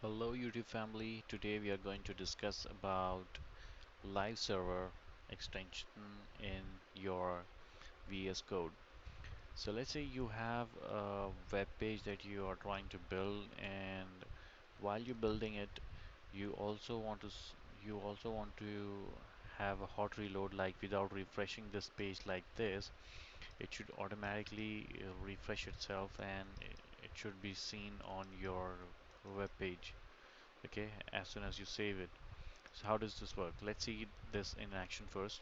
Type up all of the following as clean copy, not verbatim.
Hello YouTube family. Today we are going to discuss about live server extension in your VS Code. So let's say you have a web page that you are trying to build, and while you're building it, you also want to have a hot reload, like without refreshing this page like this. It should automatically refresh itself, and it should be seen on your web page, okay, as soon as you save it. So how does this work? Let's see this in action first.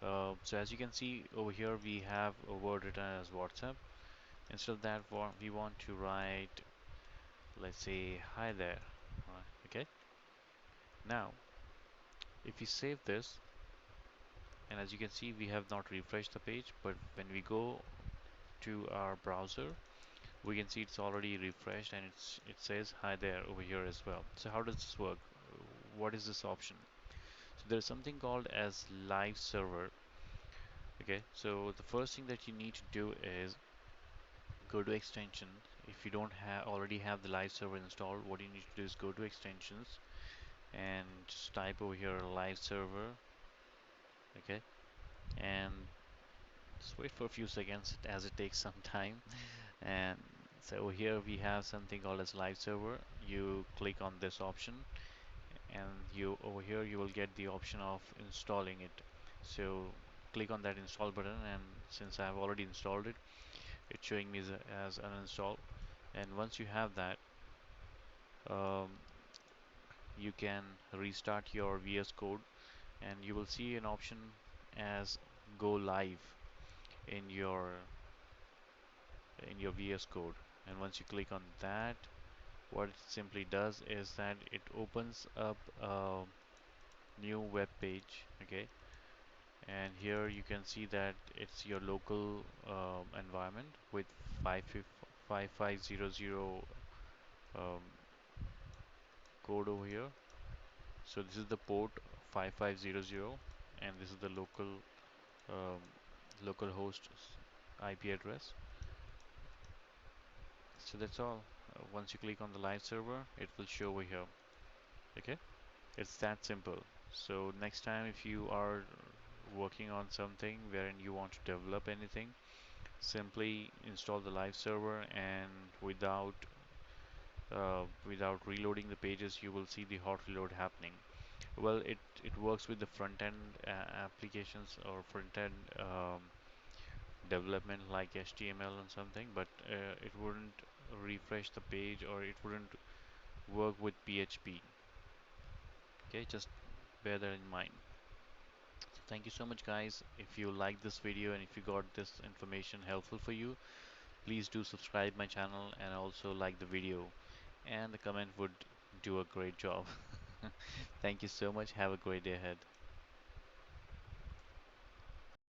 So as you can see over here, we have a word written as WhatsApp. Instead of that, we want to write, let's say, hi there. Okay. Now, if we save this, and as you can see, we have not refreshed the page, but when we go to our browser, we can see it's already refreshed, and it says hi there over here as well. So how does this work? What is this option? So there's something called as live server. Okay, so the first thing that you need to do is go to extension. If you don't have already have the live server installed, what you need to do is go to extensions and just type over here live server. Okay, and just wait for a few seconds as it takes some time. And so over here we have something called as live server. You click on this option, and you over here you will get the option of installing it. So click on that install button, and since I have already installed it, it's showing me as uninstall. And once you have that, um, you can restart your VS Code, and you will see an option as go live in your VS Code. And once you click on that, what it simply does is that it opens up a new web page. Okay, and here you can see that it's your local environment with 5500 um, code over here. So this is the port 5500, and this is the um, local host IP address. So that's all. Once you click on the live server, it will show over here. Okay, it's that simple. So next time if you are working on something wherein you want to develop anything, simply install the live server, and without reloading the pages, you will see the hot reload happening. Well, it works with the front end applications or front end development like HTML and something, but it wouldn't refresh the page, or it wouldn't work with PHP. Okay, just bear that in mind. So thank you so much, guys. If you like this video and if you got this information helpful for you, please do subscribe my channel and also like the video. And the comment would do a great job. Thank you so much. Have a great day ahead.